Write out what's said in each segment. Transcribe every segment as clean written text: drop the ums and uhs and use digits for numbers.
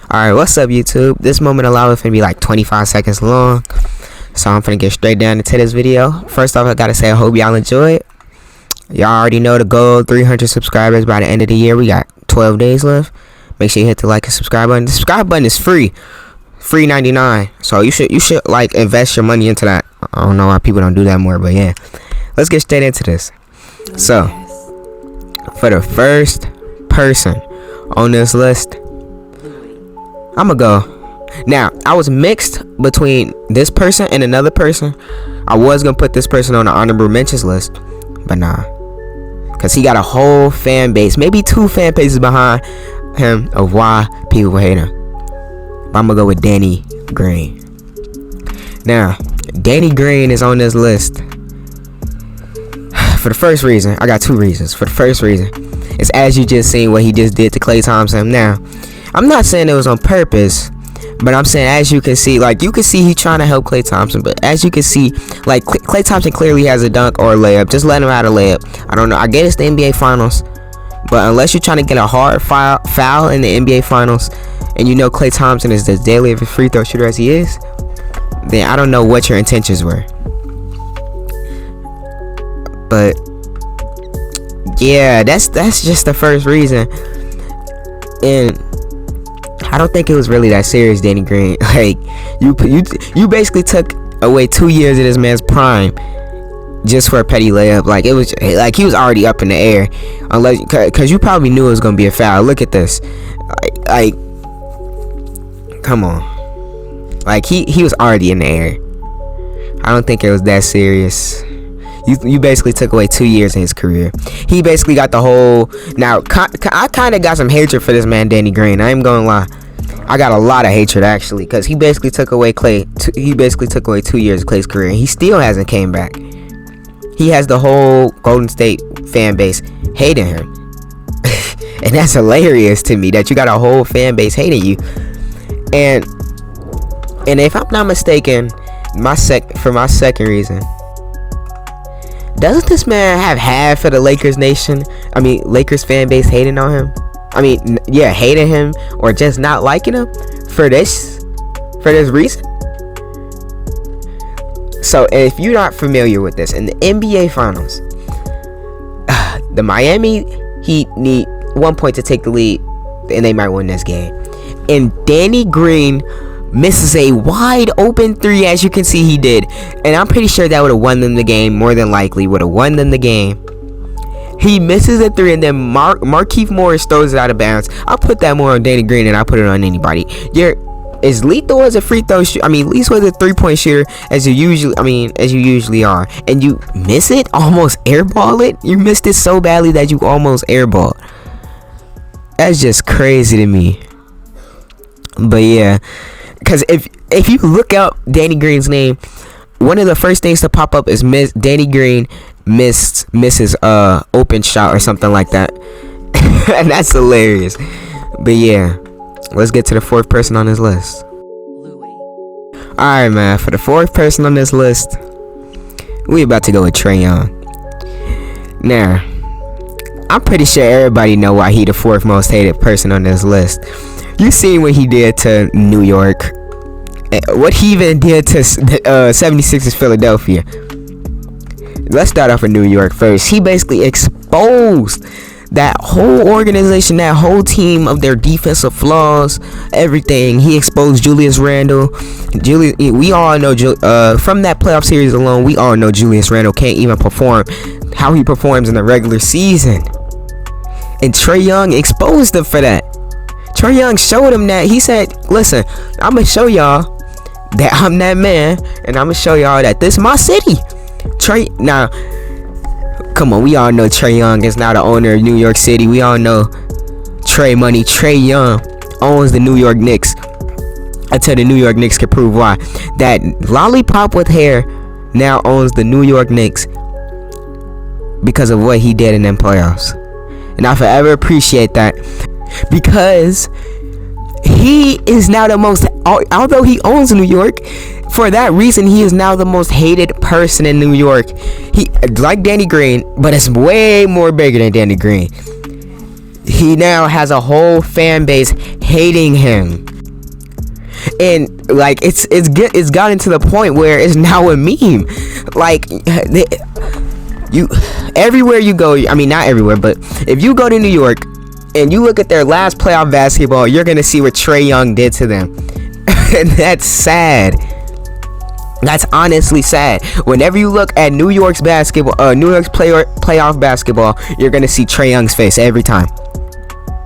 Alright, what's up YouTube? This moment alone is gonna be like 25 seconds long. So I'm gonna get straight down into this video. First off, I gotta say I hope y'all enjoy it. Y'all already know the goal, 300 subscribers by the end of the year. We got 12 days left. Make sure you hit the like and subscribe button. The subscribe button is free. Free 99. So you should like invest your money into that. I don't know why people don't do that more, but yeah. Let's get straight into this. So for the first person on this list, I'ma go. Now, I was mixed between this person and another person. I was gonna put this person on the honorable mentions list, but nah, cause he got a whole fan base, maybe 2 fan bases behind him of why people hate him. But I'm gonna go with Danny Green. Now, Danny Green is on this list for the first reason. I got 2 reasons. For the first reason, it's as you just seen what he just did to Klay Thompson. Now, I'm not saying it was on purpose, but I'm saying as you can see, like you can see he trying to help Klay Thompson, but as you can see, like Klay Thompson clearly has a dunk or a layup. Just let him have a layup. I don't know. I get it's the NBA Finals, but unless you're trying to get a hard foul in the NBA Finals, and you know Klay Thompson is as daily of a free throw shooter as he is, then I don't know what your intentions were. But yeah, that's just the first reason, and I don't think it was really that serious, Danny Green. Like you basically took away 2 years of this man's prime just for a petty layup. Like it was like he was already up in the air, unless because you probably knew it was gonna be a foul. Look at this, like come on, like he was already in the air. I don't think it was that serious. You basically took away 2 years in his career. He basically got the whole. Now I kind of got some hatred for this man, Danny Green. I ain't gonna lie. I got a lot of hatred actually, because he basically took away He basically took away 2 years of Klay's career, and he still hasn't came back. He has the whole Golden State fan base hating him, and that's hilarious to me that you got a whole fan base hating you. And if I'm not mistaken, for my second reason, doesn't this man have half of the Lakers nation? I mean, Lakers fan base hating on him. I mean, yeah, hating him or just not liking him for this reason. So if you're not familiar with this, in the NBA Finals, the Miami Heat need 1 point to take the lead, and they might win this game. And Danny Green misses a wide open 3, as you can see he did, and I'm pretty sure that would have won them the game. More than likely would have won them the game. He misses a 3, and then Markieff Morris throws it out of bounds. I'll put that more on Danny Green than I put it on anybody. You're as lethal as a free throw shooter. I mean, lethal as a 3-point shooter as you usually are, and you miss it, almost airball it. You missed it so badly that you almost airball. That's just crazy to me. But yeah, because if you look up Danny Green's name, one of the first things to pop up is Danny Green misses open shot or something like that. And that's hilarious. But yeah, let's get to the 4th person on this list. Alright man, for the 4th person on this list, we about to go with Trey Young. Now, I'm pretty sure everybody know why he the 4th most hated person on this list. You seen what he did to New York, what he even did to 76ers Philadelphia. Let's start off with New York first. He basically exposed that whole organization, that whole team, of their defensive flaws, everything. He exposed Julius Randle. We all know from that playoff series alone, we all know Julius Randle can't even perform how he performs in the regular season. And Trey Young exposed him for that. Trey Young showed him that. He said, listen, I'm going to show y'all that I'm that man, and I'm going to show y'all that this is my city. Now, come on, we all know Trey Young is now the owner of New York City. We all know Trey Money. Trey Young owns the New York Knicks until the New York Knicks can prove why. That lollipop with hair now owns the New York Knicks because of what he did in them playoffs. And I forever appreciate that, because he is now the most, although he owns New York, for that reason he is now the most hated person in New York. He, like Danny Green, but it's way more bigger than Danny Green. He now has a whole fan base hating him. And like it's gotten to the point where it's now a meme. Like you everywhere you go, I mean not everywhere, but if you go to New York and you look at their last playoff basketball, you're gonna see what Trey Young did to them. And that's sad. That's honestly sad. Whenever you look at New York's basketball, New York's playoff basketball, you're gonna see Trey Young's face every time.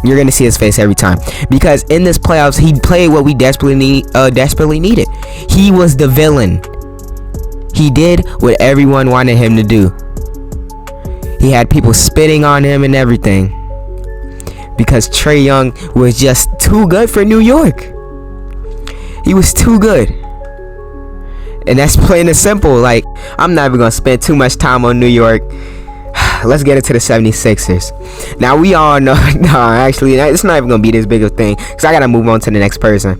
You're gonna see his face every time, because in this playoffs he played what we desperately needed. He was the villain. He did what everyone wanted him to do. He had people spitting on him and everything, because Trey Young was just too good for New York. He was too good. And that's plain and simple. Like, I'm not even gonna spend too much time on New York. Let's get into the 76ers. Now, we all know, actually, it's not even gonna be this big of a thing, because I gotta move on to the next person.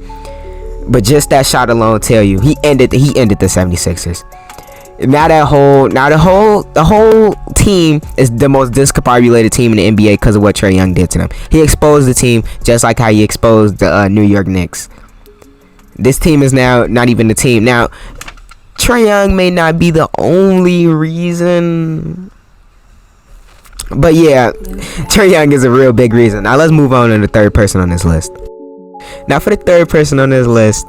But just that shot alone tell you he ended the 76ers. Now the whole team is the most discombobulated team in the NBA because of what Trey Young did to them. He exposed the team just like how he exposed the New York Knicks. This team is now not even the team. Now, Trey Young may not be the only reason, but yeah, Trey Young is a real big reason. Now let's move on to the third person on this list. Now for the third person on this list,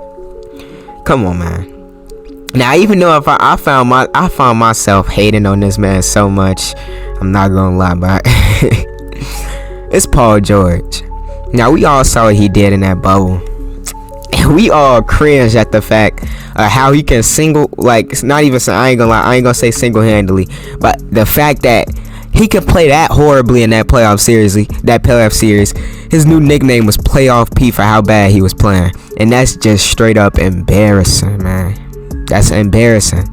come on, man. Now, even though if I found myself hating on this man so much, I'm not gonna lie, but it's Paul George. Now, we all saw what he did in that bubble, and we all cringe at the fact how he can it's not even, I ain't gonna say single-handedly, but the fact that he could play that horribly in that playoff series. His new nickname was Playoff P for how bad he was playing, and that's just straight up embarrassing, man. That's embarrassing,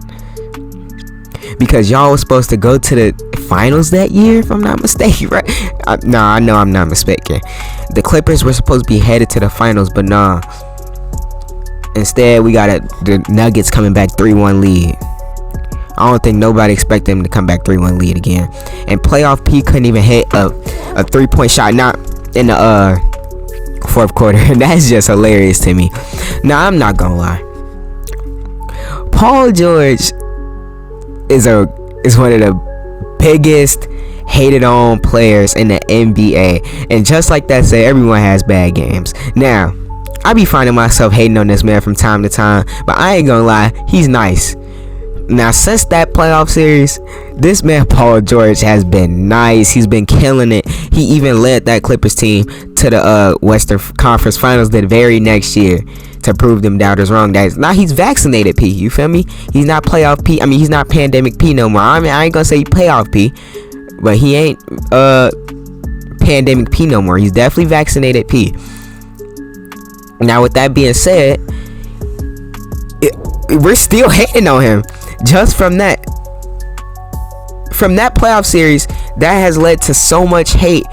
because y'all was supposed to go to the finals that year, if I'm not mistaken, right? I know I'm not mistaken. The Clippers were supposed to be headed to the finals, but nah. Instead, we got the Nuggets coming back 3-1 lead. I don't think nobody expected them to come back 3-1 lead again. And Playoff P couldn't even hit a 3-point shot, not in the fourth quarter. And that's just hilarious to me. Now, I'm not gonna lie. Paul George is one of the biggest hated on players in the NBA, and just like that said, everyone has bad games. Now, I be finding myself hating on this man from time to time, but I ain't gonna lie, he's nice. Now, since that playoff series, this man Paul George has been nice. He's been killing it. He even led that Clippers team to the Western Conference Finals the very next year, to prove them doubters wrong. Now he's vaccinated P. You feel me? He's not playoff P. I mean, he's not pandemic P no more. I mean, I ain't gonna say he playoff P, but he ain't pandemic P no more. He's definitely vaccinated P. Now, with that being said, we're still hating on him just from that playoff series. That has led to so much hate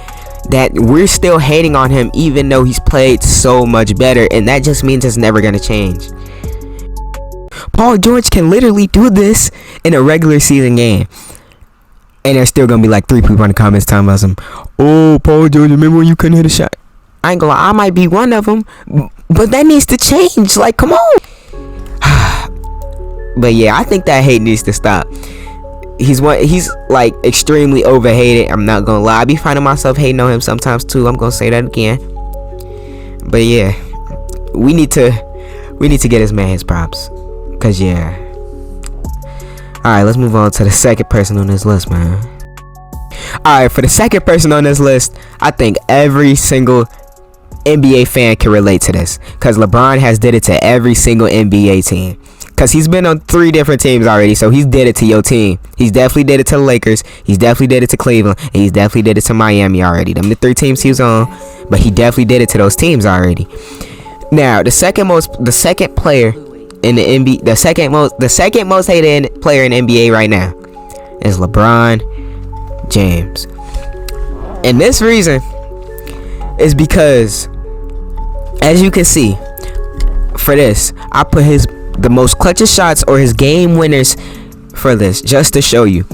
that we're still hating on him, even though he's played so much better, and that just means it's never gonna change. Paul George can literally do this in a regular season game, and there's still gonna be like 3 people in the comments telling about him. Oh, Paul George, remember when you couldn't hit a shot? I ain't gonna lie, I might be one of them, but that needs to change. Like, come on. But yeah, I think that hate needs to stop. He's like extremely overhated. I'm not gonna lie, I be finding myself hating on him sometimes too. I'm gonna say that again. But yeah, we need to get this man his props, cause yeah. Alright, let's move on to the second person on this list, man. Alright, for the second person on this list, I think every single NBA fan can relate to this, cause LeBron has did it to every single NBA team. Cause he's been on 3 different teams already, so he's did it to your team. He's definitely did it to the Lakers. He's definitely did it to Cleveland, and he's definitely did it to Miami already. Them the 3 teams he was on, but he definitely did it to those teams already. Now, the second player in the NBA, the second most hated player in the NBA right now is LeBron James, and this reason is because, as you can see, for this, I put the most clutchest shots or his game winners for this, just to show you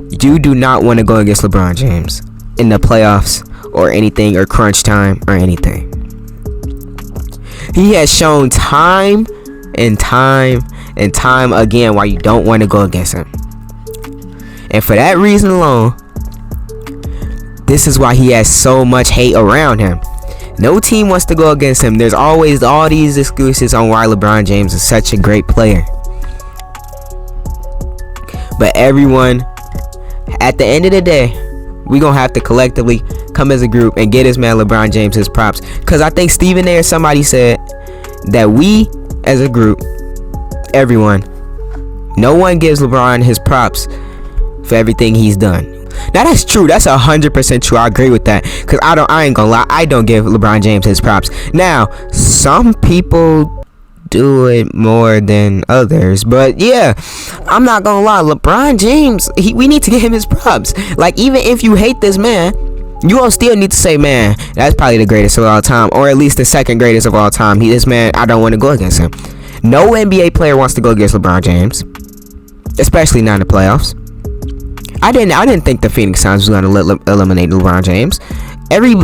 do not want to go against LeBron James in the playoffs or anything, or crunch time or anything. He has shown time and time and time again why you don't want to go against him. And for that reason alone, this is why he has so much hate around him. No team wants to go against him. There's always all these excuses on why LeBron James is such a great player. But everyone, at the end of the day, we gonna have to collectively come as a group and get this man LeBron James his props. Because I think Stephen A. or somebody said that we as a group, everyone, no one gives LeBron his props for everything he's done. Now that's true. That's 100% true. I agree with that. Cause I ain't gonna lie. I don't give LeBron James his props. Now some people do it more than others, but yeah, I'm not gonna lie. LeBron James, we need to give him his props. Like, even if you hate this man, you all still need to say, man, that's probably the greatest of all time, or at least the second greatest of all time. This man, I don't want to go against him. No NBA player wants to go against LeBron James, especially not in the playoffs. I didn't think the Phoenix Suns was going to eliminate LeBron James. Every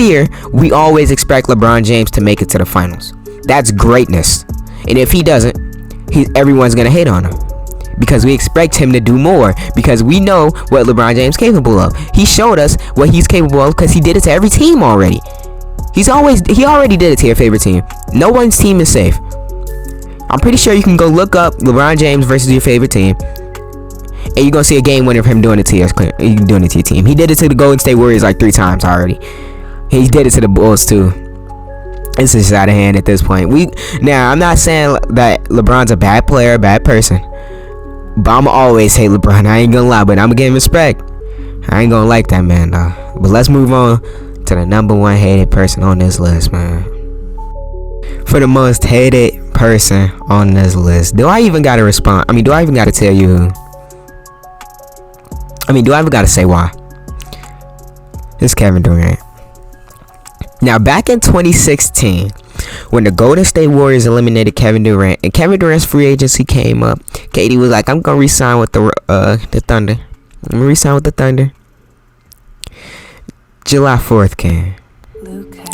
year, we always expect LeBron James to make it to the finals. That's greatness. And if he doesn't, everyone's going to hate on him. Because we expect him to do more. Because we know what LeBron James is capable of. He showed us what he's capable of because he did it to every team already. He already did it to your favorite team. No one's team is safe. I'm pretty sure you can go look up LeBron James versus your favorite team, and you're gonna see a game winner of him doing it to your team. He did it to the Golden State Warriors like 3 times already. He did it to the Bulls too. It's just out of hand at this point. Now, I'm not saying that LeBron's a bad player, a bad person, but I'ma always hate LeBron. I ain't gonna lie, but I'ma give him respect. I ain't gonna like that man though. But let's move on to the number 1 hated person on this list, man. For the most hated person on this list, do I even gotta respond? Do I even gotta tell you who? Do I even gotta say why? It's Kevin Durant. Now, back in 2016, when the Golden State Warriors eliminated Kevin Durant and Kevin Durant's free agency came up, KD was like, I'm gonna re-sign with the Thunder. I'm gonna re-sign with the Thunder. July 4th came.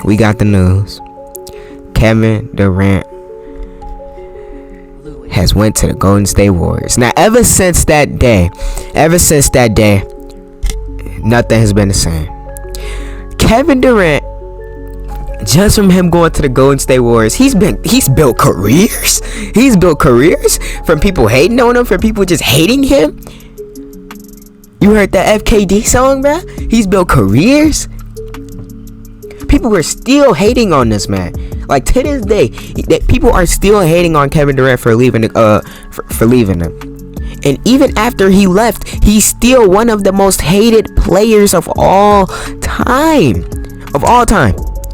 We got the news. Kevin Durant has went to the Golden State Warriors. Now, ever since that day, nothing has been the same. Kevin Durant, just from him going to the Golden State Warriors, he's built careers. He's built careers from people hating on him, from people just hating him. You heard that FKD song, bruh? He's built careers. People were still hating on this man. Like, to this day, people are still hating on Kevin Durant for leaving for leaving him. And even after he left, he's still one of the most hated players of all time.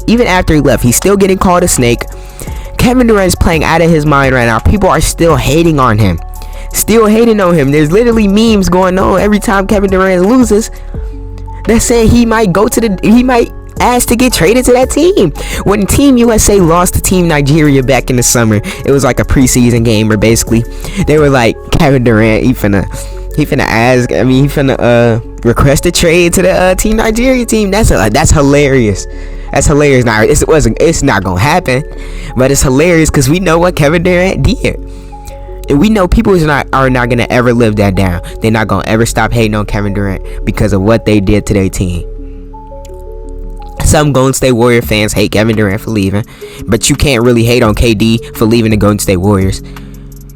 Even after he left, he's still getting called a snake. Kevin Durant is playing out of his mind right now. People are still hating on him. There's literally memes going on every time Kevin Durant loses. They're saying he might ask to get traded to that team. When Team USA lost to Team Nigeria back in the summer, it was like a preseason game where basically they were like, Kevin Durant, he finna request a trade to the Team Nigeria team. That's hilarious. Now it's not gonna happen, but it's hilarious because we know what Kevin Durant did. And we know people are not gonna ever live that down. They're not gonna ever stop hating on Kevin Durant because of what they did to their team. Some Golden State Warrior fans hate Kevin Durant for leaving, but you can't really hate on KD for leaving the Golden State Warriors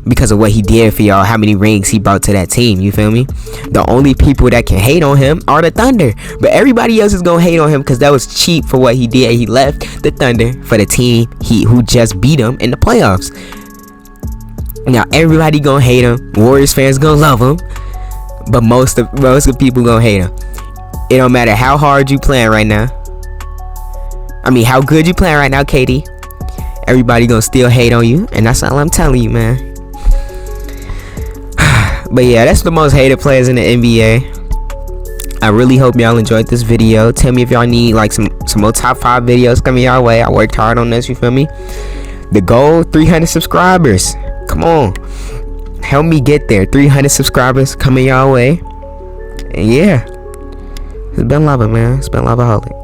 because of what he did for y'all, how many rings he brought to that team, you feel me? The only people that can hate on him are the Thunder, but everybody else is gonna hate on him because that was cheap for what he did. He left the Thunder for the team who just beat him in the playoffs. Now everybody gonna hate him. Warriors fans gonna love him, but most of people gonna hate him. It don't matter how hard you playing right now. How good you playing right now, KD. Everybody gonna still hate on you, and that's all I'm telling you, man. But yeah, that's the most hated players in the NBA. I really hope y'all enjoyed this video. Tell me if y'all need like some more top 5 videos coming y'all way. I worked hard on this, you feel me? The goal, 300 subscribers. Come on, help me get there. 300 subscribers coming y'all way. And yeah, it's been lava, man. It's been lava holic.